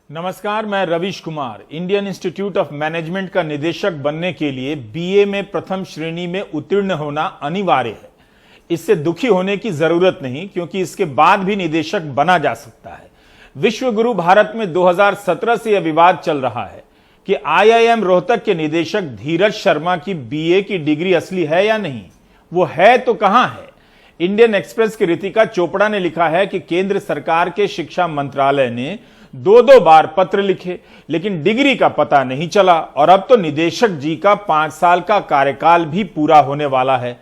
नमस्कार, मैं Ravish Kumar. Indian institute of management का निदेशक बनने के लिए बीए में प्रथम श्रेणी में उत्तीर्ण होना अनिवार्य है। इससे दुखी होने की जरूरत नहीं, क्योंकि इसके बाद भी निदेशक बना जा सकता है। विश्वगुरु भारत में 2017 से यह विवाद चल रहा है कि आईआईएम रोहतक के निदेशक धीरज शर्मा की बीए की डिग्री असली है या नहीं। वो है तो कहां है। इंडियन एक्सप्रेस की रितिका चोपड़ा ने लिखा है कि केंद्र सरकार के शिक्षा मंत्रालय ने दो बार पत्र लिखे, लेकिन डिग्री का पता नहीं चला। और अब तो निदेशक जी का 5 साल का कार्यकाल भी पूरा होने वाला है।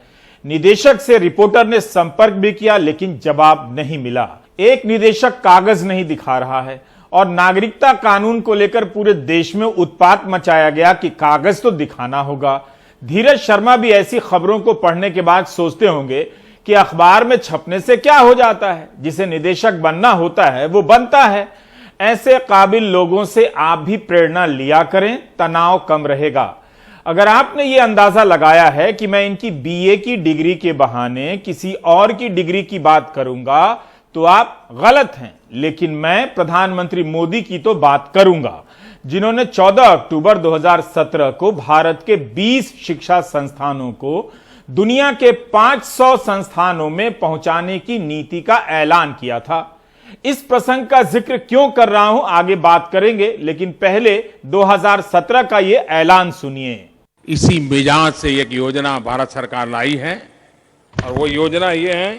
निदेशक से रिपोर्टर ने संपर्क भी किया, लेकिन जवाब नहीं मिला। एक निदेशक कागज नहीं दिखा रहा है और नागरिकता कानून को लेकर पूरे देश में उत्पात मचाया गया कि कागज तो दिखाना होगा। धीरज शर्मा भी ऐसी खबरों को पढ़ने के बाद सोचते होंगे कि अखबार में छपने से क्या हो जाता है, जिसे निदेशक बनना होता है वो बनता है। ऐसे काबिल लोगों से आप भी प्रेरणा लिया करें, तनाव कम रहेगा। अगर आपने ये अंदाजा लगाया है कि मैं इनकी बीए की डिग्री के बहाने किसी और की डिग्री की बात करूंगा तो आप गलत हैं। लेकिन मैं प्रधानमंत्री मोदी की तो बात करूंगा, जिन्होंने 14 अक्टूबर 2017 को भारत के 20 शिक्षा संस्थानों को दुनिया के 500 संस्थानों में पहुंचाने की नीति का ऐलान किया था। इस प्रसंग का जिक्र क्यों कर रहा हूं, आगे बात करेंगे, लेकिन पहले 2017 का यह ऐलान सुनिए। इसी मिजाज से एक योजना भारत सरकार लाई है, और वो योजना ये है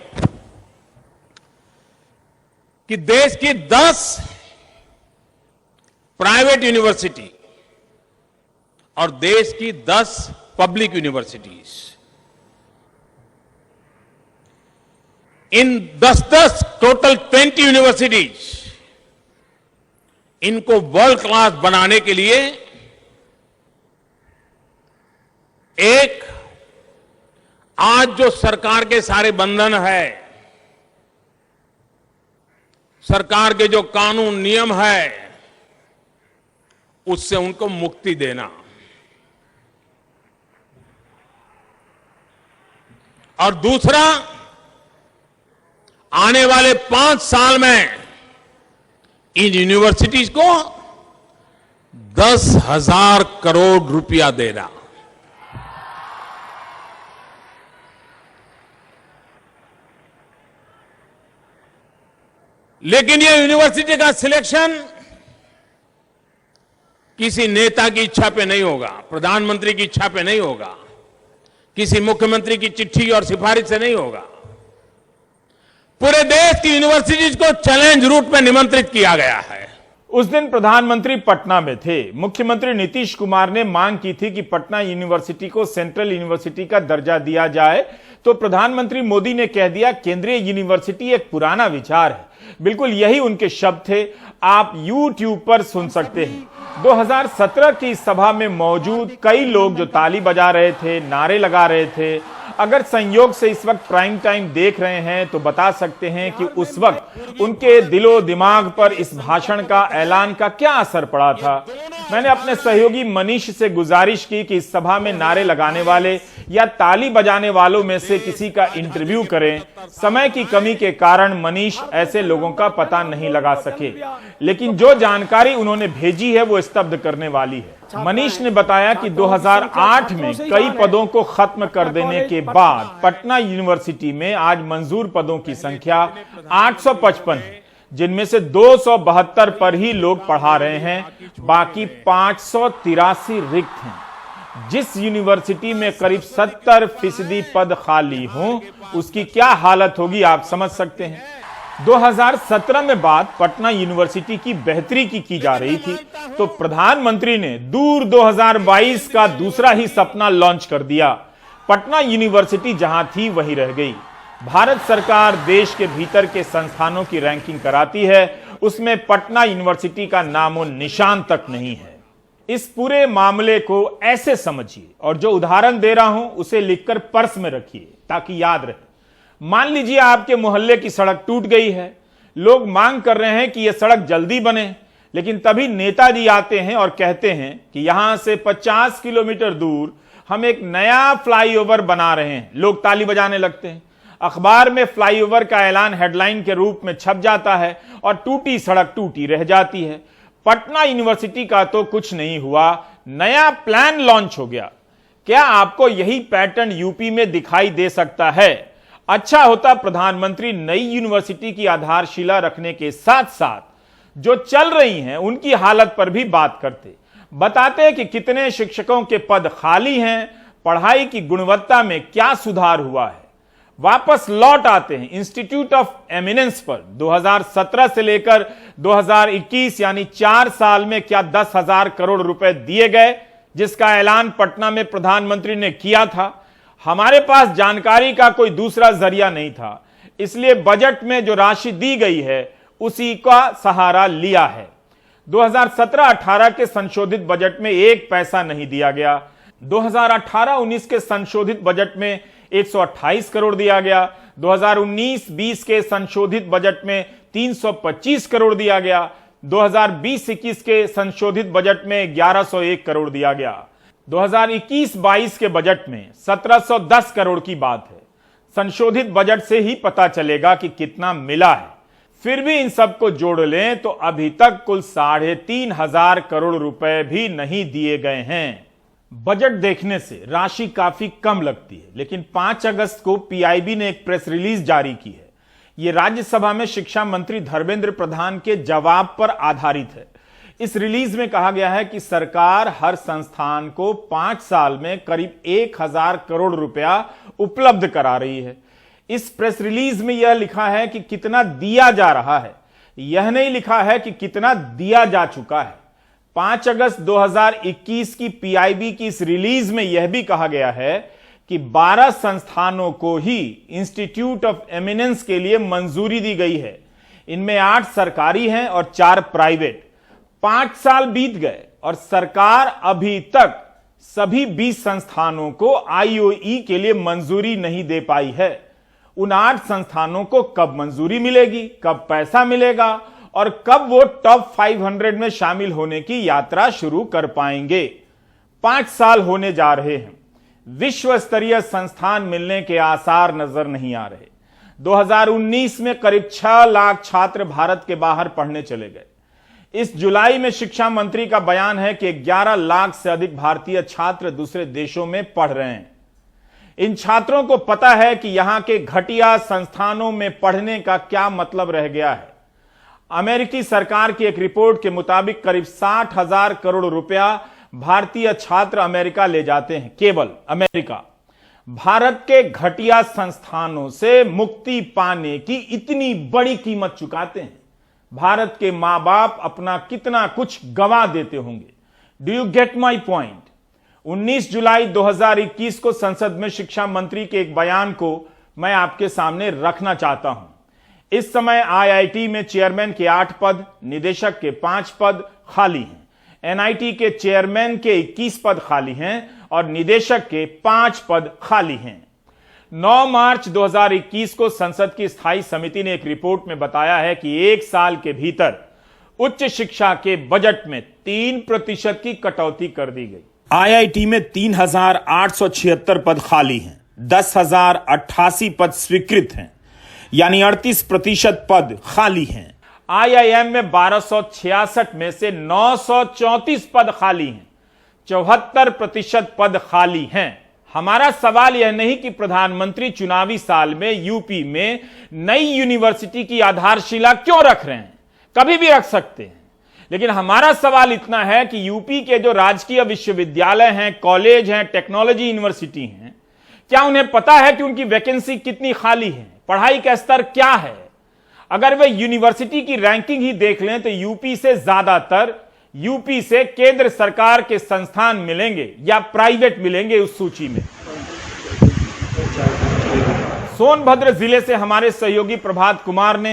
कि देश की 10 प्राइवेट यूनिवर्सिटी और देश की 10 पब्लिक यूनिवर्सिटीज, इन 10 टोटल 20 यूनिवर्सिटीज, इनको वर्ल्ड क्लास बनाने के लिए एक आज जो सरकार के सारे बंधन है, सरकार के जो कानून नियम है, उससे उनको मुक्ति देना, और दूसरा आने वाले 5 साल में इन यूनिवर्सिटीज को 10,000 करोड़ रुपया देना। लेकिन ये यूनिवर्सिटी का सिलेक्शन किसी नेता की इच्छा पे नहीं होगा, प्रधानमंत्री की इच्छा पे नहीं होगा, किसी मुख्यमंत्री की चिट्ठी और सिफारिश से नहीं होगा। पूरे देश की यूनिवर्सिटीज को चैलेंज रूट में निमंत्रित किया गया है। उस दिन प्रधानमंत्री पटना में थे। मुख्यमंत्री नीतीश कुमार ने मांग की थी कि पटना यूनिवर्सिटी को सेंट्रल यूनिवर्सिटी का दर्जा दिया जाए, तो प्रधानमंत्री मोदी ने कह दिया केंद्रीय यूनिवर्सिटी एक पुराना विचार है। बिल्कुल यही उनके शब्द थे, आप YouTube पर सुन सकते हैं। 2017 की सभा में मौजूद कई लोग जो ताली बजा रहे थे, नारे लगा रहे थे, अगर संयोग से इस वक्त प्राइम टाइम देख रहे हैं तो बता सकते हैं कि उस वक्त उनके दिलो दिमाग पर इस भाषण का, ऐलान का क्या असर पड़ा था। मैंने अपने सहयोगी मनीष से गुजारिश की कि इस सभा में नारे लगाने वाले या ताली बजाने वालों में से किसी का इंटरव्यू करें। समय की कमी के कारण मनीष ऐसे लोगों का पता नहीं लगा सके, लेकिन जो जानकारी उन्होंने भेजी है वो स्तब्ध करने वाली है। मनीष ने बताया कि 2008 में कई पदों को खत्म कर देने के बाद पटना यूनिवर्सिटी में आज मंजूर पदों की संख्या 855 है, जिनमें से 272 पर ही लोग पढ़ा रहे हैं, बाकी 583 रिक्त हैं। जिस यूनिवर्सिटी में करीब 70% पद खाली हों, उसकी क्या हालत होगी आप समझ सकते हैं। 2017 में बात पटना यूनिवर्सिटी की बेहतरी की जा रही थी, तो प्रधानमंत्री ने दूर 2022 का दूसरा ही सपना लॉन्च कर दिया। पटना यूनिवर्सिटी जहां थी वहीं रह गई। भारत सरकार देश के भीतर के संस्थानों की रैंकिंग कराती है, उसमें पटना यूनिवर्सिटी का नामो निशान तक नहीं है। इस पूरे मामले को ऐसे समझिए, और जो उदाहरण दे रहा हूं उसे लिखकर पर्स में रखिए ताकि याद रहे। मान लीजिए आपके मोहल्ले की सड़क टूट गई है, लोग मांग कर रहे हैं कि यह सड़क जल्दी बने, लेकिन तभी नेताजी आते हैं और कहते हैं कि यहां से 50 किलोमीटर दूर हम एक नया फ्लाईओवर बना रहे हैं। लोग ताली बजाने लगते हैं। अखबार में फ्लाईओवर का ऐलान हेडलाइन के रूप में छप जाता है और टूटी सड़क टूटी रह जाती है। पटना यूनिवर्सिटी का तो कुछ नहीं हुआ, नया प्लान लॉन्च हो गया। क्या आपको यही पैटर्न यूपी में दिखाई दे सकता है? अच्छा होता प्रधानमंत्री नई यूनिवर्सिटी की आधारशिला रखने के साथ साथ जो चल रही हैं उनकी हालत पर भी बात करते, बताते कि कितने शिक्षकों के पद खाली हैं, पढ़ाई की गुणवत्ता में क्या सुधार हुआ है। वापस लौट आते हैं इंस्टीट्यूट ऑफ एमिनेंस पर। 2017 से लेकर 2021 यानी 4 साल में क्या 10,000 करोड़ रुपए दिए गए, जिसका ऐलान पटना में प्रधानमंत्री ने किया था। हमारे पास जानकारी का कोई दूसरा जरिया नहीं था, इसलिए बजट में जो राशि दी गई है उसी का सहारा लिया है। 2017-18 के संशोधित बजट में 1 पैसा नहीं दिया गया। 2018-19 के संशोधित बजट में 128 करोड़ दिया गया। 2019-20 के संशोधित बजट में 325 करोड़ दिया गया। 2020-21 के संशोधित बजट में 1101 करोड़ दिया गया। 2021-22 के बजट में 1710 करोड़ की बात है। संशोधित बजट से ही पता चलेगा कि कितना मिला है। फिर भी इन सबको जोड़ लें तो अभी तक कुल 3,500 करोड़ रुपए भी नहीं दिए गए हैं। बजट देखने से राशि काफी कम लगती है, लेकिन 5 अगस्त को पीआईबी ने एक प्रेस रिलीज जारी की है। यह राज्यसभा में शिक्षा मंत्री धर्मेंद्र प्रधान के जवाब पर आधारित है। इस रिलीज में कहा गया है कि सरकार हर संस्थान को 5 साल में करीब 1,000 करोड़ रुपया उपलब्ध करा रही है। इस प्रेस रिलीज में यह लिखा है कि कितना दिया जा रहा है, यह नहीं लिखा है कि कितना दिया जा चुका है। 5 अगस्त 2021 की पीआईबी की इस रिलीज में यह भी कहा गया है कि 12 संस्थानों को ही इंस्टीट्यूट ऑफ एमिनेंस के लिए मंजूरी दी गई है। इनमें 8 सरकारी हैं और 4 प्राइवेट। 5 साल बीत गए और सरकार अभी तक सभी 20 संस्थानों को आईओई के लिए मंजूरी नहीं दे पाई है। उन 8 संस्थानों को कब मंजूरी मिलेगी, कब पैसा मिलेगा और कब वो टॉप 500 में शामिल होने की यात्रा शुरू कर पाएंगे? 5 साल होने जा रहे हैं, विश्व स्तरीय संस्थान मिलने के आसार नजर नहीं आ रहे। 2019 में करीब 6 लाख छात्र भारत के बाहर पढ़ने चले गए। इस जुलाई में शिक्षा मंत्री का बयान है कि 11 लाख से अधिक भारतीय छात्र दूसरे देशों में पढ़ रहे हैं। इन छात्रों को पता है कि यहां के घटिया संस्थानों में पढ़ने का क्या मतलब रह गया है। अमेरिकी सरकार की एक रिपोर्ट के मुताबिक करीब 60,000 करोड़ रुपया भारतीय छात्र अमेरिका ले जाते हैं, केवल अमेरिका। भारत के घटिया संस्थानों से मुक्ति पाने की इतनी बड़ी कीमत चुकाते हैं। भारत के मां बाप अपना कितना कुछ गंवा देते होंगे। Do you get my point? 19 जुलाई 2021 को संसद में शिक्षा मंत्री के एक बयान को मैं आपके सामने रखना चाहता हूं। इस समय आईआईटी में चेयरमैन के 8 पद, निदेशक के 5 पद खाली हैं। एनआईटी के चेयरमैन के 21 पद खाली हैं और निदेशक के 5 पद खाली हैं। 9 मार्च 2021 को संसद की स्थायी समिति ने एक रिपोर्ट में बताया है कि 1 साल के भीतर उच्च शिक्षा के बजट में 3% की कटौती कर दी गई। आईआईटी में 3,876 पद खाली हैं, 10,088 पद स्वीकृत हैं, यानी 38% पद खाली हैं। आईआईएम में 1266 में से 934 पद खाली हैं, 74% पद खाली हैं। हमारा सवाल यह नहीं कि प्रधानमंत्री चुनावी साल में यूपी में नई यूनिवर्सिटी की आधारशिला क्यों रख रहे हैं, कभी भी रख सकते हैं, लेकिन हमारा सवाल इतना है कि यूपी के जो राजकीय विश्वविद्यालय हैं, कॉलेज हैं, टेक्नोलॉजी यूनिवर्सिटी हैं, क्या उन्हें पता है कि उनकी वैकेंसी कितनी खाली है, पढ़ाई का स्तर क्या है? अगर वे यूनिवर्सिटी की रैंकिंग ही देख लें तो यूपी से ज्यादातर यूपी से केंद्र सरकार के संस्थान मिलेंगे या प्राइवेट मिलेंगे उस सूची में। सोनभद्र जिले से हमारे सहयोगी प्रभात कुमार ने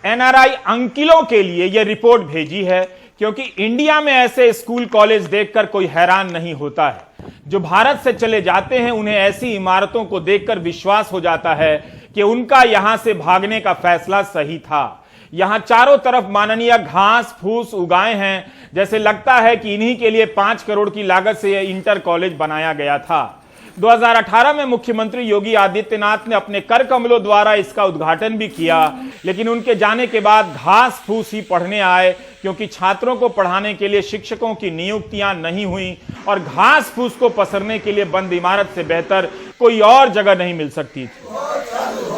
एनआरआई अंकिलों के लिए यह रिपोर्ट भेजी है, क्योंकि इंडिया में ऐसे स्कूल कॉलेज देखकर कोई हैरान नहीं होता है। जो भारत से चले जाते हैं उन्हें ऐसी इमारतों को देखकर विश्वास हो जाता है कि उनका यहां से भागने का फैसला सही था। यहां चारों तरफ माननीय घास फूस उगाए हैं, जैसे लगता है कि इन्हीं के लिए 5 करोड़ की लागत से यह इंटर कॉलेज बनाया गया था। 2018 में मुख्यमंत्री योगी आदित्यनाथ ने अपने कर कमलों द्वारा इसका उद्घाटन भी किया, लेकिन उनके जाने के बाद घास फूस ही पढ़ने आए, क्योंकि छात्रों को पढ़ाने के लिए शिक्षकों की नियुक्तियां नहीं हुई और घास फूस को पसरने के लिए बंद इमारत से बेहतर कोई और जगह नहीं मिल सकती थी।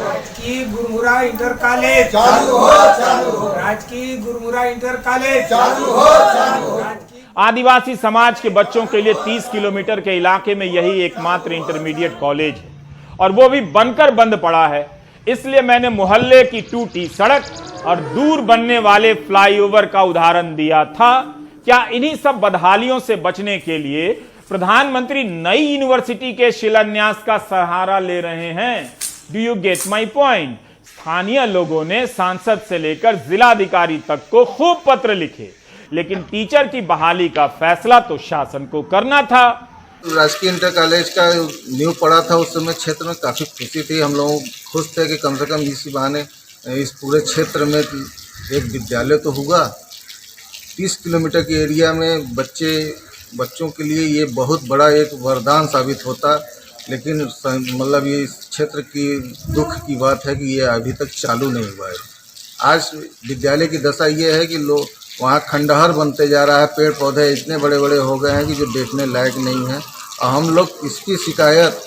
राजकीय गुरमुरा इंटर कॉलेज चालू हो, राजकीय गुरमुरा इंटर कॉलेज चालू हो। आदिवासी समाज के बच्चों के लिए 30 किलोमीटर के इलाके में यही एकमात्र इंटरमीडिएट कॉलेज है और वो भी बनकर बंद पड़ा है। इसलिए मैंने मोहल्ले की टूटी सड़क और दूर बनने वाले फ्लाईओवर का उदाहरण दिया था। क्या इन्हीं सब बदहालियों से बचने के लिए प्रधानमंत्री नई यूनिवर्सिटी के शिलान्यास का सहारा ले रहे हैं? Do you get my point? स्थानीय लोगों ने सांसद से लेकर जिलाधिकारी तक को खूब पत्र लिखे, लेकिन टीचर की बहाली का फैसला तो शासन को करना था। राजकीय इंटर कॉलेज का न्यू पड़ा था, उस समय क्षेत्र में काफ़ी खुशी थी। हम लोग खुश थे कि कम से कम इसी बहाने इस पूरे क्षेत्र में एक विद्यालय तो होगा। 30 किलोमीटर के एरिया में बच्चों के लिए ये बहुत बड़ा एक वरदान साबित होता, लेकिन मतलब ये इस क्षेत्र की दुख की बात है कि ये अभी तक चालू नहीं हुआ है। आज विद्यालय की दशा ये है कि लोग वहाँ खंडहर बनते जा रहा है, पेड़ पौधे इतने बड़े बड़े हो गए हैं कि जो देखने लायक नहीं है। और हम लोग इसकी शिकायत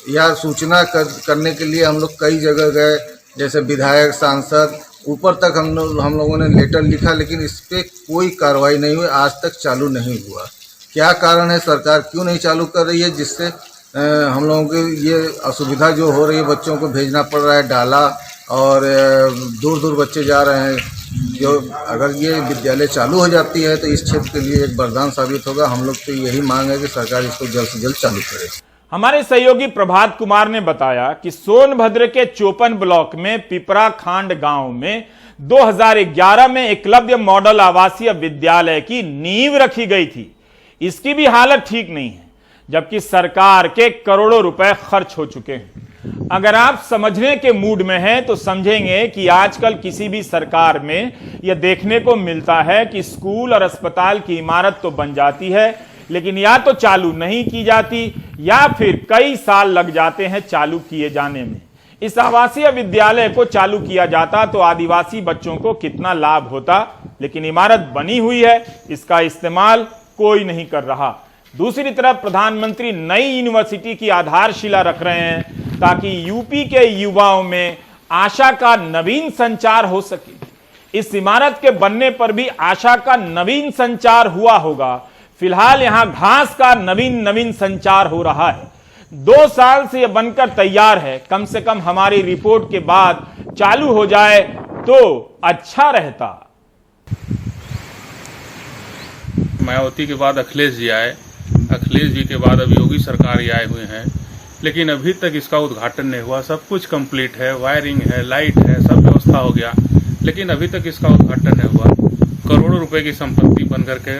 या सूचना करने के लिए हम लोग कई जगह गए, जैसे विधायक, सांसद, ऊपर तक हम लोगों ने लेटर लिखा, लेकिन इस पर कोई कार्रवाई नहीं हुई, आज तक चालू नहीं हुआ। क्या कारण है, सरकार क्यों नहीं चालू कर रही है, जिससे हम लोगों की ये असुविधा जो हो रही है, बच्चों को भेजना पड़ रहा है डाला और दूर दूर बच्चे जा रहे हैं। जो अगर ये विद्यालय चालू हो जाती है तो इस क्षेत्र के लिए एक वरदान साबित होगा। हम लोग तो यही मांग है कि सरकार इसको जल्द से जल्द चालू करे। हमारे सहयोगी प्रभात कुमार ने बताया कि सोनभद्र के चोपन ब्लॉक में पिपरा खांड गांव में 2011 में एकलव्य मॉडल आवासीय विद्यालय की नींव रखी गई थी। इसकी भी हालत ठीक नहीं है, जबकि सरकार के करोड़ों रुपए खर्च हो चुके हैं। अगर आप समझने के मूड में हैं तो समझेंगे कि आजकल किसी भी सरकार में यह देखने को मिलता है कि स्कूल और अस्पताल की इमारत तो बन जाती है, लेकिन या तो चालू नहीं की जाती या फिर कई साल लग जाते हैं चालू किए जाने में। इस आवासीय विद्यालय को चालू किया जाता तो आदिवासी बच्चों को कितना लाभ होता, लेकिन इमारत बनी हुई है, इसका इस्तेमाल कोई नहीं कर रहा। दूसरी तरफ प्रधानमंत्री नई यूनिवर्सिटी की आधारशिला रख रहे हैं ताकि यूपी के युवाओं में आशा का नवीन संचार हो सके। इस इमारत के बनने पर भी आशा का नवीन संचार हुआ होगा। फिलहाल यहां घास का नवीन संचार हो रहा है। 2 साल से यह बनकर तैयार है। कम से कम हमारी रिपोर्ट के बाद चालू हो जाए तो अच्छा रहता। मायावती के बाद अखिलेश जी आए, अखिलेश जी के बाद अभी योगी सरकार ही आए हुए हैं, लेकिन अभी तक इसका उद्घाटन नहीं हुआ। सब कुछ कंप्लीट है, वायरिंग है, लाइट है, सब व्यवस्था हो गया, लेकिन अभी तक इसका उद्घाटन नहीं हुआ। करोड़ों रुपए की संपत्ति बन करके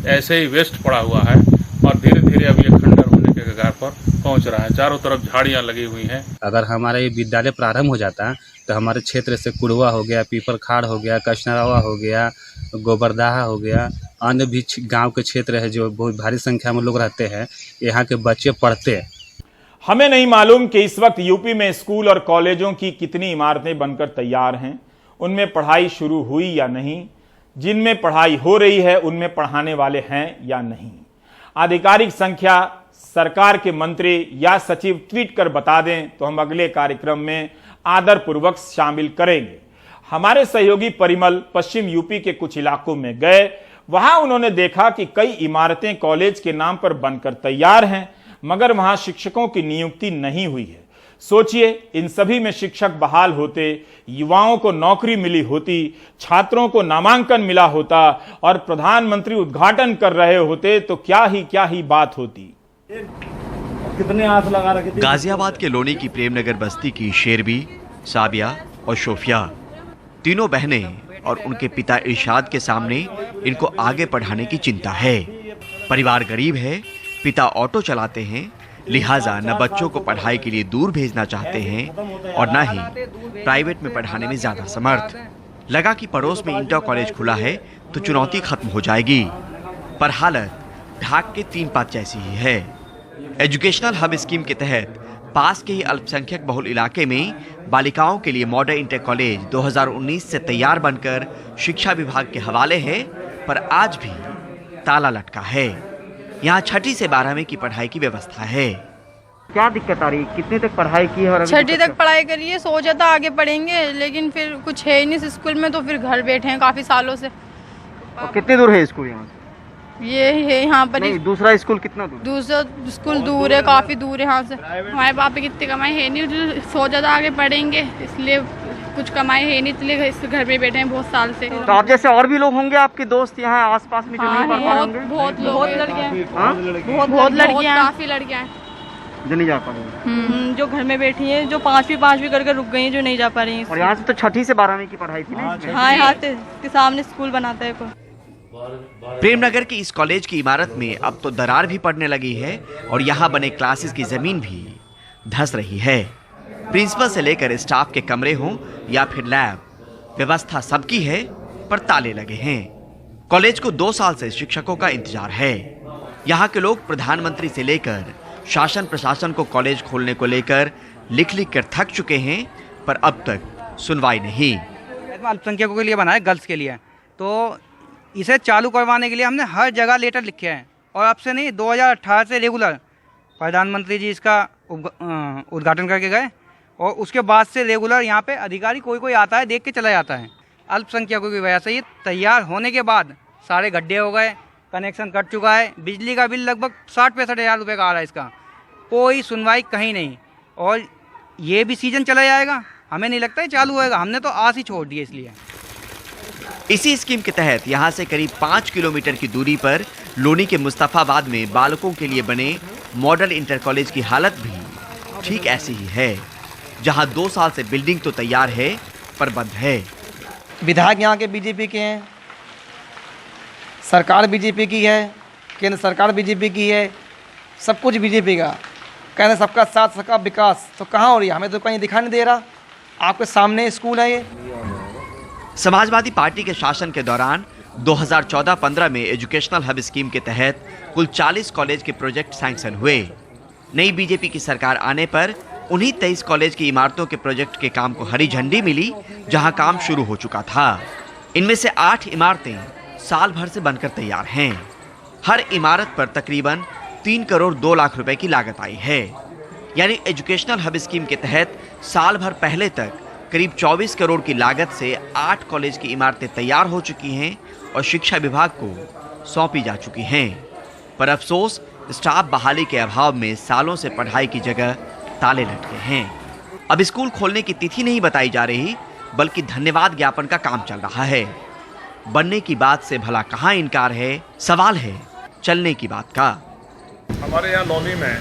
ऐसे ही वेस्ट पड़ा हुआ है और धीरे धीरे अब ये खंडर होने के कगार पर पहुंच रहा है। चारों तरफ झाड़ियां लगी हुई हैं। अगर हमारा ये विद्यालय प्रारंभ हो जाता तो हमारे क्षेत्र से कुड़वा हो गया, पीपर खाड़ हो गया, कचनरावा हो गया, गोबरदाहा हो गया, अन्य भी गांव के क्षेत्र है जो बहुत भारी संख्या में लोग रहते हैं, यहाँ के बच्चे पढ़ते हैं। हमें नहीं मालूम कि इस वक्त यूपी में स्कूल और कॉलेजों की कितनी इमारतें बनकर तैयार हैं, उनमें पढ़ाई शुरू हुई या नहीं, जिनमें पढ़ाई हो रही है उनमें पढ़ाने वाले हैं या नहीं। आधिकारिक संख्या सरकार के मंत्री या सचिव ट्वीट कर बता दें तो हम अगले कार्यक्रम में आदरपूर्वक शामिल करेंगे। हमारे सहयोगी परिमल पश्चिम यूपी के कुछ इलाकों में गए, वहां उन्होंने देखा कि कई इमारतें कॉलेज के नाम पर बनकर तैयार हैं, मगर वहां शिक्षकों की नियुक्ति नहीं हुई है। सोचिए, इन सभी में शिक्षक बहाल होते, युवाओं को नौकरी मिली होती, छात्रों को नामांकन मिला होता और प्रधानमंत्री उद्घाटन कर रहे होते तो क्या ही बात होती। कितने आस लगा रखे थे। गाजियाबाद के लोनी की प्रेमनगर बस्ती की शेरबी, साबिया और शोफिया तीनों बहनें और उनके पिता इरशाद के सामने इनको आगे पढ़ाने की चिंता है। परिवार गरीब है, पिता ऑटो चलाते हैं, लिहाजा न बच्चों को पढ़ाई के लिए दूर भेजना चाहते हैं और न ही प्राइवेट में पढ़ाने में ज्यादा समर्थ। लगा कि पड़ोस में इंटर कॉलेज खुला है तो चुनौती खत्म हो जाएगी, पर हालत ढाक के 3 पात जैसी ही है। एजुकेशनल हब स्कीम के तहत पास के ही अल्पसंख्यक बहुल इलाके में बालिकाओं के लिए मॉडल इंटर कॉलेज 2019 से तैयार बनकर शिक्षा विभाग के हवाले है, पर आज भी ताला लटका है। यहाँ 6ठी से 12वीं की पढ़ाई की व्यवस्था है। क्या दिक्कत आ रही है? कितने तक पढ़ाई की है? और 6ठी तक पढ़ाई करिए, सोचा था आगे पढ़ेंगे, लेकिन फिर कुछ है ही नहीं स्कूल में, तो फिर घर बैठे हैं काफी सालों से। और कितने दूर है स्कूल यहाँ से? ये है यहाँ पर नहीं, दूसरा स्कूल कितना दूर? दूसरा स्कूल दूर है, काफी दूर है यहाँ से। हमारे पापा की कितनी कमाई है नहीं, जो सोचा था आगे पढ़ेंगे, इसलिए कुछ कमाई है नहीं, इसलिए घर में बैठे हैं बहुत साल से। तो आप जैसे और भी लोग होंगे आपके दोस्त यहाँ आसपास में जो नहीं पढ़ पा होंगे? बहुत लड़कियाँ, बहुत लड़कियाँ, काफी लड़कियाँ जो नहीं जा पा रही, जो घर में बैठी हैं, जो पांचवी करके रुक गई हैं, जो नहीं जा पा रही हैं। और यहाँ से तो 6ठी से 12वीं की पढ़ाई थी ना? हाँ, यहाँ के सामने स्कूल बनाता है कोई। प्रेमनगर की इस कॉलेज की इमारत में अब तो दरार भी पड़ने लगी है और यहाँ बने क्लासेस की जमीन भी धंस रही है। प्रिंसिपल से लेकर स्टाफ के कमरे हों या फिर लैब, व्यवस्था सबकी है, पर ताले लगे हैं। कॉलेज को 2 साल से शिक्षकों का इंतजार है। यहाँ के लोग प्रधानमंत्री से लेकर शासन प्रशासन को कॉलेज खोलने को लेकर लिख कर थक चुके हैं, पर अब तक सुनवाई नहीं। अल्पसंख्यकों के लिए बना है, गर्ल्स के लिए, तो इसे चालू करवाने के लिए हमने हर जगह लेटर लिखे हैं, और अब से नहीं, 2018 से रेगुलर प्रधानमंत्री जी इसका उद्घाटन करके गए, और उसके बाद से रेगुलर यहाँ पे अधिकारी कोई आता है, देख के चला जाता है। अल्पसंख्यकों की वजह से ये तैयार होने के बाद सारे गड्ढे हो गए, कनेक्शन कट चुका है, बिजली का बिल लगभग 60-65 हज़ार रुपये का आ रहा है, इसका कोई सुनवाई कहीं नहीं, और ये भी सीजन चला जाएगा, हमें नहीं लगता है चालू होएगा, हमने तो आस ही छोड़ दी इसलिए। इसी स्कीम के तहत यहाँ से करीब 5 किलोमीटर की दूरी पर लोनी के मुस्तफाबाद में बालकों के लिए बने मॉडल इंटर कॉलेज की हालत भी ठीक ऐसी ही है, जहाँ 2 साल से बिल्डिंग तो तैयार है, पर बंद है। विधायक यहाँ के बीजेपी के हैं, सरकार बीजेपी की है, केंद्र सरकार बीजेपी की है, सब कुछ बीजेपी का। कहते सबका साथ सबका विकास, तो कहाँ हो रही है? हमें तो कहीं दिखाई नहीं दे रहा। आपके सामने स्कूल है ये। समाजवादी पार्टी के शासन के दौरान 2014-15 में एजुकेशनल हब स्कीम के तहत कुल 40 कॉलेज के प्रोजेक्ट सैंक्शन हुए। नई बीजेपी की सरकार आने पर उन्हीं 23 कॉलेज की इमारतों के प्रोजेक्ट के काम को हरी झंडी मिली, जहां काम शुरू हो चुका था। इनमें से 8 इमारतें साल भर से बनकर तैयार हैं। हर इमारत पर तकरीबन 3 करोड़ 2 लाख रुपए की लागत आई है। यानी एजुकेशनल हब स्कीम के तहत साल भर पहले तक करीब 24 करोड़ की लागत से 8 कॉलेज की इमारतें तैयार हो चुकी हैं और शिक्षा विभाग को सौंपी जा चुकी हैं। पर अफसोस, स्टाफ बहाली के अभाव में सालों से पढ़ाई की जगह ताले लटके हैं। अब स्कूल खोलने की तिथि नहीं बताई जा रही, बल्कि धन्यवाद ज्ञापन का काम चल रहा है। बनने की बात से भला कहाँ इनकार है, सवाल है चलने की बात का। हमारे यहाँ लोनी में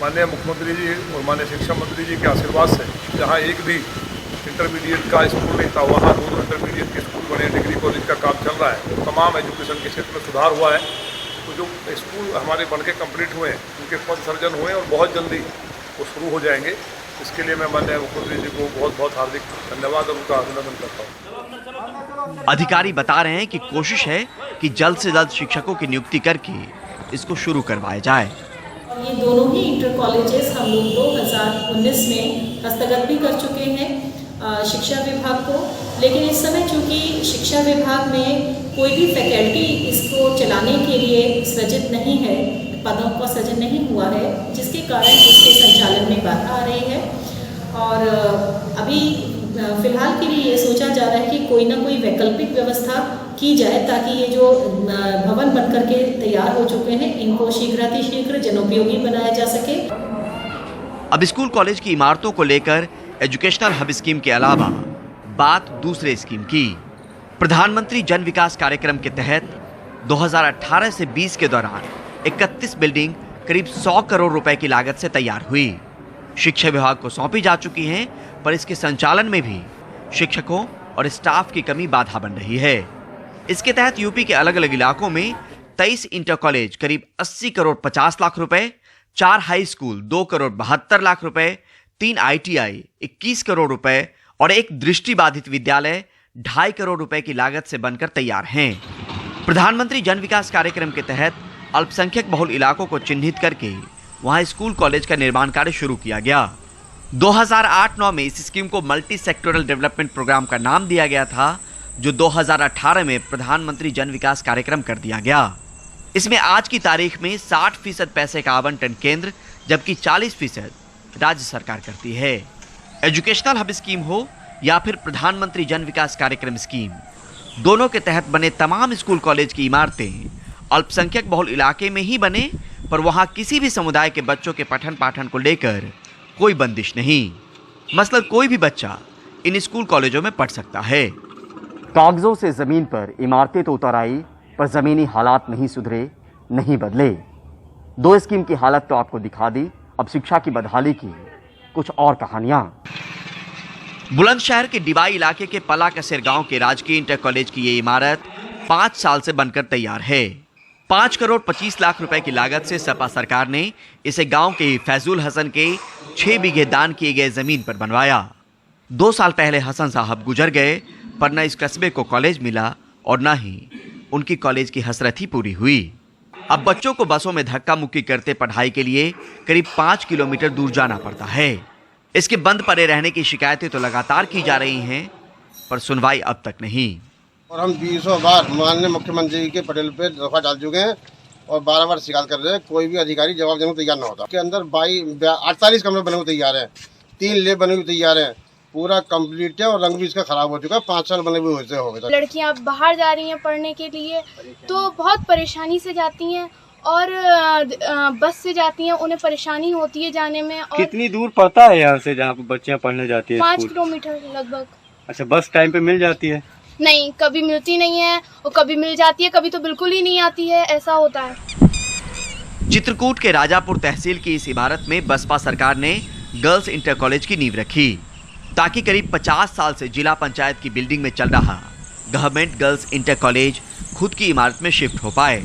माननीय मुख्यमंत्री जी और माननीय शिक्षा मंत्री जी के आशीर्वाद से जहाँ एक भी इंटरमीडिएट का स्कूल नहीं था, वहाँ 2 इंटरमीडिएट के स्कूल बने, डिग्री कॉलेज का काम चल रहा है। तमाम एजुकेशन के क्षेत्र में सुधार हुआ है। तो जो स्कूल हमारे बनके कंप्लीट हुए हैं, उनके पद सर्जन हुए और बहुत जल्दी वो शुरू हो जाएंगे। इसके लिए मैं माननीय मुख्यमंत्री जी को बहुत बहुत हार्दिक धन्यवाद और उनका अभिनंदन करता हूँ। अधिकारी बता रहे हैं कि कोशिश है कि जल्द से जल्द शिक्षकों की नियुक्ति करके इसको शुरू करवाया जाए। ये दोनों ही इंटर कॉलेजेस हम लोग 2019 में हस्तगत भी कर चुके हैं शिक्षा विभाग को, लेकिन इस समय चूंकि शिक्षा विभाग में कोई भी फैकल्टी इसको चलाने के लिए सृजित नहीं है, पदों का सृजन नहीं हुआ है, जिसके कारण इसके संचालन में बाधा आ रही है। और अभी फिलहाल के लिए ये सोचा जा रहा है कि कोई ना कोई वैकल्पिक व्यवस्था की जाए, ताकि ये जो भवन बनकर के तैयार हो चुके हैं, इनको शीघ्रातिशीघ्र जनोपयोगी बनाया जा सके। अब स्कूल कॉलेज की इमारतों को लेकर एजुकेशनल हब स्कीम के अलावा बात दूसरे स्कीम की। प्रधानमंत्री जन विकास कार्यक्रम के तहत 2018 से 20 के दौरान 31 बिल्डिंग करीब 100 करोड़ रुपए की लागत से तैयार हुई, शिक्षा विभाग को सौंपी जा चुकी हैं, पर इसके संचालन में भी शिक्षकों और स्टाफ की कमी बाधा बन रही है। इसके तहत यूपी के अलग अलग इलाकों में 23 इंटर कॉलेज करीब 80 करोड़ 50 लाख रुपए, 4 हाई स्कूल 2 करोड़ 72 लाख रुपए, 3 ITI 21 करोड़ रुपए और 1 दृष्टिबाधित विद्यालय 2.5 करोड़ रुपए की लागत से बनकर तैयार हैं। प्रधानमंत्री जन विकास कार्यक्रम के तहत अल्पसंख्यक बहुल इलाकों को चिन्हित करके वहां स्कूल कॉलेज का निर्माण कार्य शुरू किया गया। 2008-9 में इस स्कीम को मल्टी सेक्टोरल डेवलपमेंट प्रोग्राम का नाम दिया गया था, जो 2018 में प्रधानमंत्री जन विकास कार्यक्रम कर दिया गया। इसमें आज की तारीख में 60% पैसे का आवंटन केंद्र जबकि 40% राज्य सरकार करती है। एजुकेशनल हब स्कीम हो या फिर प्रधानमंत्री जन विकास कार्यक्रम स्कीम, दोनों के तहत बने तमाम स्कूल कॉलेज की इमारतें अल्पसंख्यक बहुल इलाके में ही बने, पर वहां किसी भी समुदाय के बच्चों के पठन पाठन को लेकर कोई बंदिश नहीं। मतलब कोई भी बच्चा इन स्कूल कॉलेजों में पढ़ सकता है। कागजों से जमीन पर इमारतें तो उतर आई, पर जमीनी हालात नहीं सुधरे, नहीं बदले। 2 स्कीम की हालत तो आपको दिखा दी, अब शिक्षा की बदहाली की कुछ और कहानियां। बुलंदशहर के डिबाई इलाके के पला कसेर गांव के राजकीय इंटर कॉलेज की ये इमारत 5 साल से बनकर तैयार है। 5 करोड़ 25 लाख रुपए की लागत से सपा सरकार ने इसे गांव के फैजुल हसन के 6 बीघे दान किए गए जमीन पर बनवाया। 2 साल पहले हसन साहब गुजर गए, पर न इस कस्बे को कॉलेज मिला और न ही उनकी कॉलेज की हसरत ही पूरी हुई। अब बच्चों को बसों में धक्का मुक्की करते पढ़ाई के लिए करीब 5 किलोमीटर दूर जाना पड़ता है। इसके बंद पड़े रहने की शिकायतें तो लगातार की जा रही हैं, पर सुनवाई अब तक नहीं। और हम 20 बार माननीय मुख्यमंत्री के पटेल पे दफा डाल चुके हैं और 12 बार शिकायत कर रहे हैं, कोई भी अधिकारी जवाब देने को तैयार न होता। के अंदर 48 कमरे बने हुए तैयार हैं, 3 लेब बने हुए तैयार हैं, पूरा कंप्लीट है और रंग भी इसका खराब हो चुका है। 5 साल बने हुए हो गए। लड़कियां बाहर जा रही हैं पढ़ने के लिए तो बहुत परेशानी से जाती हैं और बस से जाती हैं, उन्हें परेशानी होती है जाने में। और कितनी दूर पड़ता है यहाँ से जहाँ पे बच्चियाँ पढ़ने जाती है? 5 किलोमीटर लगभग। अच्छा, बस टाइम पे मिल जाती है? नहीं, कभी मिलती नहीं है और कभी मिल जाती है, कभी तो बिल्कुल ही नहीं आती है, ऐसा होता है। चित्रकूट के राजापुर तहसील की इस इमारत में बसपा सरकार ने गर्ल्स इंटर कॉलेज की नींव रखी, ताकि करीब 50 साल से जिला पंचायत की बिल्डिंग में चल रहा गवर्नमेंट गर्ल्स इंटर कॉलेज खुद की इमारत में शिफ्ट हो पाए।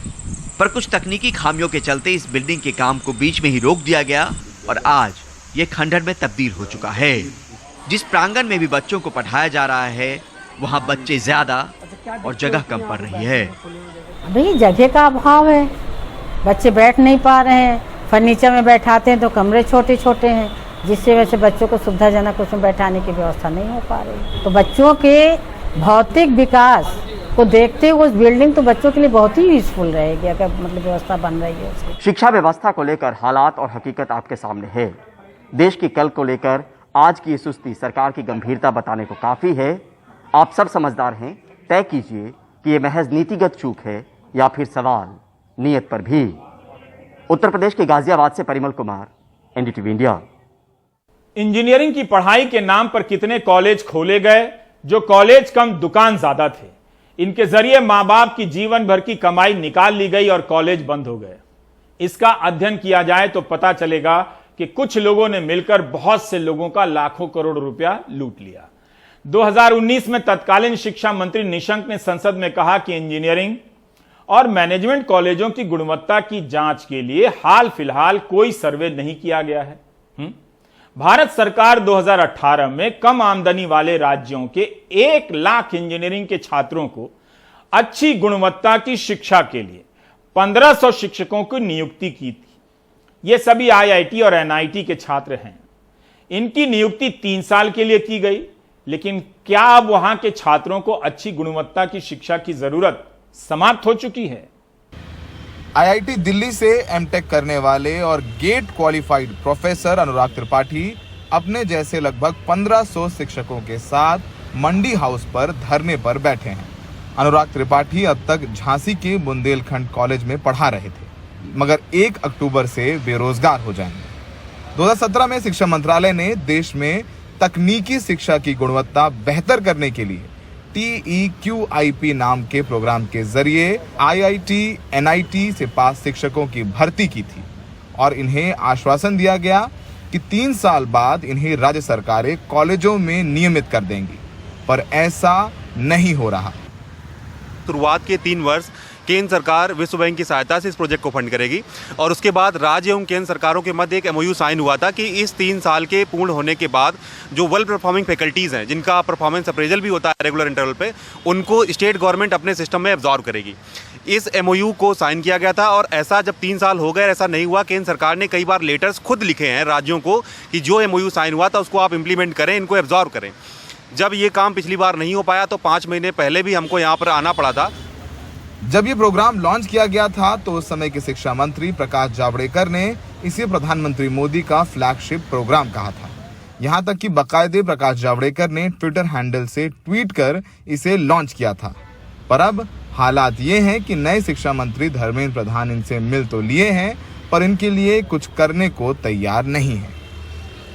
पर कुछ तकनीकी खामियों के चलते इस बिल्डिंग के काम को बीच में ही रोक दिया गया और आज ये खंडहर में तब्दील हो चुका है। जिस प्रांगण में भी बच्चों को पढ़ाया जा रहा है, वहाँ बच्चे ज्यादा और जगह कम पड़ रही है। अभी जगह का अभाव है, बच्चे बैठ नहीं पा रहे हैं। फर्नीचर में बैठाते हैं तो कमरे छोटे छोटे हैं, जिससे वजह से बच्चों को सुविधाजनक उसमें बैठाने की व्यवस्था नहीं हो पा रही। तो बच्चों के भौतिक विकास को देखते हुए उस बिल्डिंग तो बच्चों के लिए बहुत ही यूजफुल रहेगी, अगर मतलब व्यवस्था बन रही है उसकी। शिक्षा व्यवस्था को लेकर हालात और हकीकत आपके सामने है। देश की कल को लेकर आज की सुस्ती सरकार की गंभीरता बताने को काफी है। आप सब समझदार हैं, तय कीजिए कि ये महज नीतिगत चूक है या फिर सवाल नीयत पर भी। उत्तर प्रदेश के गाजियाबाद से Parimal Kumar, NDTV India. Engineering की पढ़ाई के नाम पर कितने कॉलेज खोले गए, जो कॉलेज कम दुकान ज्यादा थे। इनके जरिए मां बाप की जीवन भर की कमाई निकाल ली गई और कॉलेज बंद हो गए। इसका अध्ययन किया जाए तो पता चलेगा कि कुछ लोगों ने मिलकर बहुत से लोगों का लाखों करोड़ रुपया लूट लिया। 2019 में तत्कालीन शिक्षा मंत्री निशंक ने संसद में कहा कि इंजीनियरिंग और मैनेजमेंट कॉलेजों की गुणवत्ता की जांच के लिए हाल फिलहाल कोई सर्वे नहीं किया गया है। भारत सरकार 2018 में कम आमदनी वाले राज्यों के 1 लाख इंजीनियरिंग के छात्रों को अच्छी गुणवत्ता की शिक्षा के लिए 1500 शिक्षकों की नियुक्ति की थी। ये सभी आईआईटी और एनआईटी के छात्र हैं। इनकी नियुक्ति 3 साल के लिए की गई, लेकिन क्या अब वहां के छात्रों को अच्छी गुणवत्ता की शिक्षा की जरूरत समाप्त हो चुकी है? आईआईटी दिल्ली से एमटेक करने वाले और get qualified professor Anurag Tripathi अपने जैसे लगभग 1500 शिक्षकों के साथ मंडी हाउस पर धरने पर बैठे हैं। अनुराग त्रिपाठी अब तक झांसी के बुंदेलखंड कॉलेज में पढ़ा रहे थे, मगर 1 अक्टूबर से बेरोजगार हो जाएंगे। 2017 में शिक्षा मंत्रालय ने देश में तकनीकी शिक्षा की गुणवत्ता बेहतर करने के लिए TEQIP नाम के प्रोग्राम के जरिए आईआईटी, एनआईटी से पास शिक्षकों की भर्ती की थी और इन्हें आश्वासन दिया गया कि 3 साल बाद इन्हें राज्य सरकारें कॉलेजों में नियमित कर देंगी, पर ऐसा नहीं हो रहा। शुरुआत के 3 वर्ष केंद्र सरकार विश्व बैंक की सहायता से इस प्रोजेक्ट को फंड करेगी और उसके बाद राज्य एवं केंद्र सरकारों के मध्य एक MOU साइन हुआ था कि इस 3 साल के पूर्ण होने के बाद जो वेल परफॉर्मिंग फैकल्टीज़ हैं, जिनका परफॉर्मेंस अप्रेजल भी होता है रेगुलर इंटरवल पे, उनको स्टेट गवर्नमेंट अपने सिस्टम में एब्जॉर्व करेगी। इस एमओयू को साइन किया गया था। और ऐसा जब 3 साल हो गए ऐसा नहीं हुआ। केंद्र सरकार ने कई बार लेटर्स खुद लिखे हैं राज्यों को कि जो एमओयू साइन हुआ था उसको आप इम्प्लीमेंट करें, इनको एब्जॉर्व करें। जब ये काम पिछली बार नहीं हो पाया तो 5 महीने पहले भी हमको यहाँ पर आना पड़ा था। जब ये प्रोग्राम लॉन्च किया गया था तो उस समय के शिक्षा मंत्री प्रकाश जावड़ेकर ने इसे प्रधानमंत्री मोदी का फ्लैगशिप प्रोग्राम कहा था। यहाँ तक कि बाकायदे प्रकाश जावड़ेकर ने ट्विटर हैंडल से ट्वीट कर इसे लॉन्च किया था। पर अब हालात ये हैं कि नए शिक्षा मंत्री धर्मेंद्र प्रधान इनसे मिल तो लिए हैं पर इनके लिए कुछ करने को तैयार नहीं है।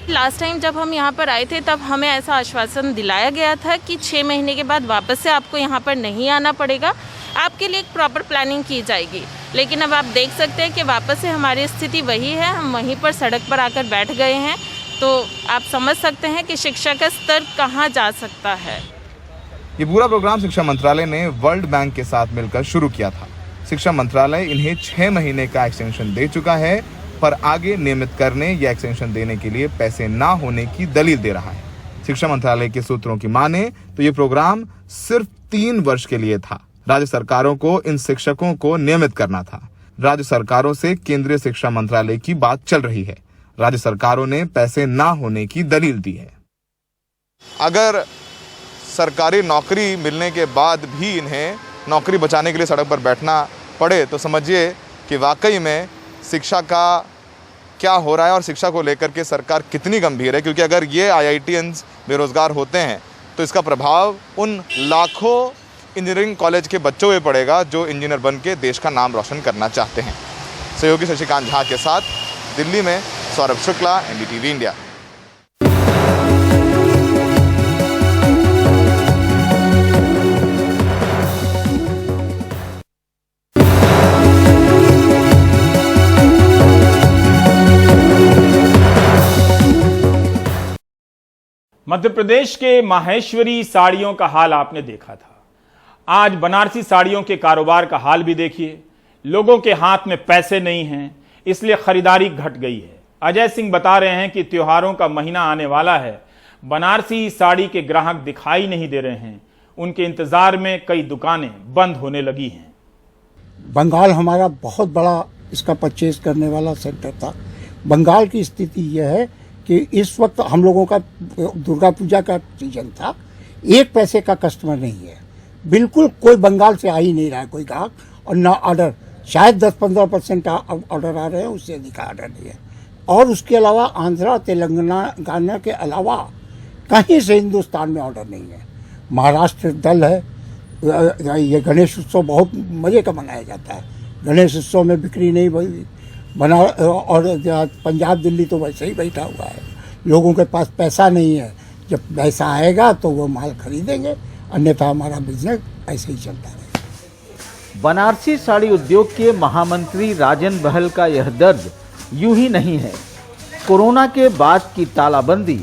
लास्ट टाइम जब हम यहाँ पर आए थे तब हमें ऐसा आश्वासन दिलाया गया था कि 6 महीने के बाद वापस से आपको यहाँ पर नहीं आना पड़ेगा, आपके लिए एक प्रॉपर प्लानिंग की जाएगी। लेकिन अब आप देख सकते हैं कि वापस से हमारी स्थिति वही है, हम वहीं पर सड़क पर आकर बैठ गए हैं। तो आप समझ सकते हैं कि शिक्षा का स्तर कहाँ जा सकता है। ये पूरा प्रोग्राम शिक्षा मंत्रालय ने वर्ल्ड बैंक के साथ मिलकर शुरू किया था। शिक्षा मंत्रालय इन्हें 6 महीने का एक्सटेंशन दे चुका है पर आगे नियमित करने या एक्सटेंशन देने के लिए पैसे ना होने की दलील दे रहा है। शिक्षा मंत्रालय के सूत्रों की माने तो ये प्रोग्राम सिर्फ 3 वर्ष के लिए था। राज्य सरकारों को इन शिक्षकों को नियमित करना था। राज्य सरकारों से केंद्रीय शिक्षा मंत्रालय की बात चल रही है। राज्य सरकारों ने पैसे ना होने की दलील दी है। अगर सरकारी नौकरी मिलने के बाद भी इन्हें नौकरी बचाने के लिए सड़क पर बैठना पड़े तो समझिए कि वाकई में शिक्षा का क्या हो रहा है और शिक्षा को लेकर के सरकार कितनी गंभीर है। क्योंकि अगर ये IITians बेरोजगार होते हैं तो इसका प्रभाव उन लाखों इंजीनियरिंग कॉलेज के बच्चों पे पड़ेगा जो इंजीनियर बन के देश का नाम रोशन करना चाहते हैं। सहयोगी शशिकांत झा के साथ दिल्ली में सौरभ शुक्ला, NDTV इंडिया। मध्य प्रदेश के माहेश्वरी साड़ियों का हाल आपने देखा था। आज बनारसी साड़ियों के कारोबार का हाल भी देखिए। लोगों के हाथ में पैसे नहीं हैं, इसलिए खरीदारी घट गई है। अजय सिंह बता रहे हैं कि त्योहारों का महीना आने वाला है, बनारसी साड़ी के ग्राहक दिखाई नहीं दे रहे हैं। उनके इंतजार में कई दुकानें बंद होने लगी हैं। बंगाल हमारा बहुत बड़ा इसका परचेज करने वाला सेंटर था। बंगाल की स्थिति यह है कि इस वक्त हम लोगों का दुर्गा पूजा का सीजन था, 1 पैसे का कस्टमर नहीं है। बिल्कुल कोई बंगाल से आ ही नहीं रहा है कोई ग्राहक, और ना ऑर्डर, शायद 10-15% ऑर्डर आ रहे हैं, उससे अधिक ऑर्डर नहीं है। और उसके अलावा आंध्रा तेलंगाना के अलावा कहीं से हिंदुस्तान में ऑर्डर नहीं है। महाराष्ट्र दल है, ये गणेश उत्सव बहुत मज़े का मनाया जाता है। गणेश उत्सव में बिक्री नहीं हुई बना, और पंजाब दिल्ली तो वैसे ही बैठा हुआ है। लोगों के पास पैसा नहीं है, जब पैसा आएगा तो वो माल खरीदेंगे, अन्यथा हमारा बिजनेस ऐसे ही चलता रहेगा। बनारसी साड़ी उद्योग के महामंत्री राजन बहल का यह दर्द यूं ही नहीं है। कोरोना के बाद की तालाबंदी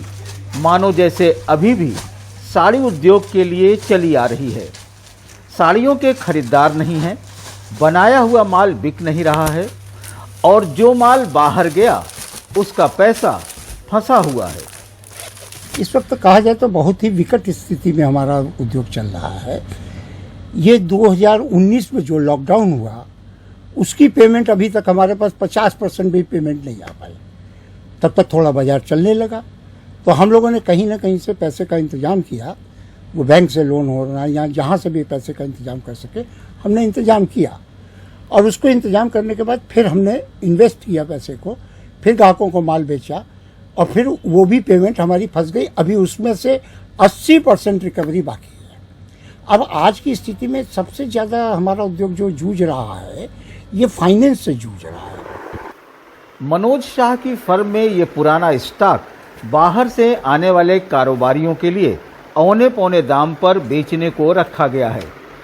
मानो जैसे अभी भी साड़ी उद्योग के लिए चली आ रही है। साड़ियों के खरीदार नहीं हैं, बनाया हुआ माल बिक नहीं रहा है, और जो माल बाहर गया उसका पैसा फंसा हुआ है। इस वक्त कहा जाए तो बहुत ही विकट स्थिति में हमारा उद्योग चल रहा है। ये 2019 में जो लॉकडाउन हुआ उसकी पेमेंट अभी तक हमारे पास 50% भी पेमेंट नहीं आ पाई। तब तक थोड़ा बाजार चलने लगा तो हम लोगों ने कहीं ना कहीं से पैसे का इंतजाम किया। वो बैंक से लोन हो रहा है या जहाँ से भी पैसे का इंतजाम कर सके हमने इंतजाम किया, और उसको इंतजाम करने के बाद फिर हमने इन्वेस्ट किया पैसे को, फिर ग्राहकों को माल बेचा, और फिर वो भी पेमेंट हमारी फंस गई। अभी उसमें से 80% रिकवरी बाकी है। अब आज की स्थिति में सबसे ज़्यादा हमारा उद्योग जो जूझ रहा है ये फाइनेंस से जूझ रहा है। मनोज शाह की फर्म में ये पुराना स्टॉक बाहर से आने वाले कारोबारियों के लिए औने पौने दाम पर बेचने को रखा गया है।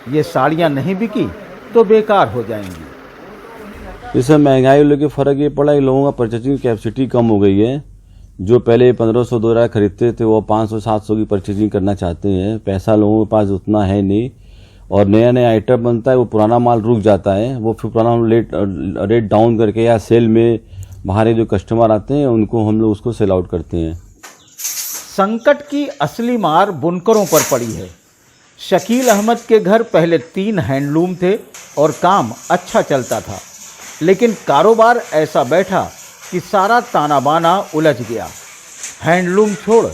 ये साड़ियाँ नहीं बिकी तो बेकार हो जाएंगी। इससे महंगाई लेके फ़र्क ये पड़ा कि लोगों का परचेजिंग कैपेसिटी कम हो गई है। जो पहले 1500-2000 खरीदते थे वो 500-700 की परचेजिंग करना चाहते हैं। पैसा लोगों के पास उतना है नहीं, और नया नया आइटम बनता है वो पुराना माल रुक जाता है। वो फिर पुराना रेट डाउन करके या सेल में बाहर जो कस्टमर आते हैं उनको हम लोग उसको सेल आउट करते हैं। संकट की असली मार बुनकरों पर पड़ी है। शकील अहमद के घर पहले 3 हैंडलूम थे और काम अच्छा चलता था, लेकिन कारोबार ऐसा बैठा कि सारा ताना बाना उलझ गया। हैंडलूम छोड़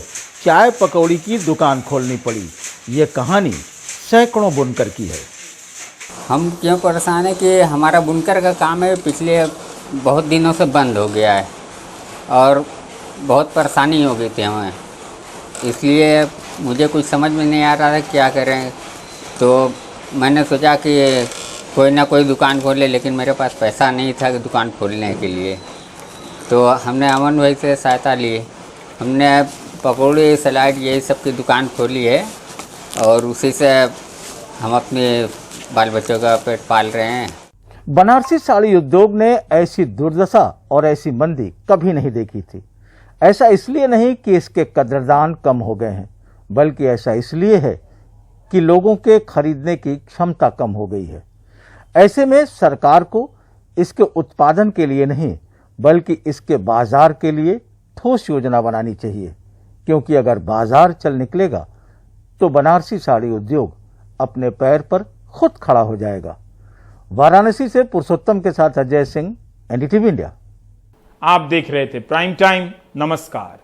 चाय पकौड़ी की दुकान खोलनी पड़ी। ये कहानी सैकड़ों बुनकर की है। हम क्यों परेशान है कि हमारा बुनकर का काम है पिछले बहुत दिनों से बंद हो गया है और बहुत परेशानी हो गई थी हमें, इसलिए मुझे कुछ समझ में नहीं आ रहा था क्या करें। तो मैंने सोचा कि कोई ना कोई दुकान खोले, लेकिन मेरे पास पैसा नहीं था कि दुकान खोलने के लिए। तो हमने अमन भाई से सहायता ली, हमने पकौड़ी सलाद यही सब की दुकान खोली है और उसी से हम अपने बाल बच्चों का पेट पाल रहे हैं। बनारसी साड़ी उद्योग ने ऐसी दुर्दशा और ऐसी मंदी कभी नहीं देखी थी। ऐसा इसलिए नहीं कि इसके कदरदान कम हो गए हैं, बल्कि ऐसा इसलिए है कि लोगों के खरीदने की क्षमता कम हो गई है। ऐसे में सरकार को इसके उत्पादन के लिए नहीं, बल्कि इसके बाजार के लिए ठोस योजना बनानी चाहिए, क्योंकि अगर बाजार चल निकलेगा तो बनारसी साड़ी उद्योग अपने पैर पर खुद खड़ा हो जाएगा। वाराणसी से पुरुषोत्तम के साथ अजय सिंह, एनडीटीवी इंडिया। आप देख रहे थे प्राइम टाइम। नमस्कार।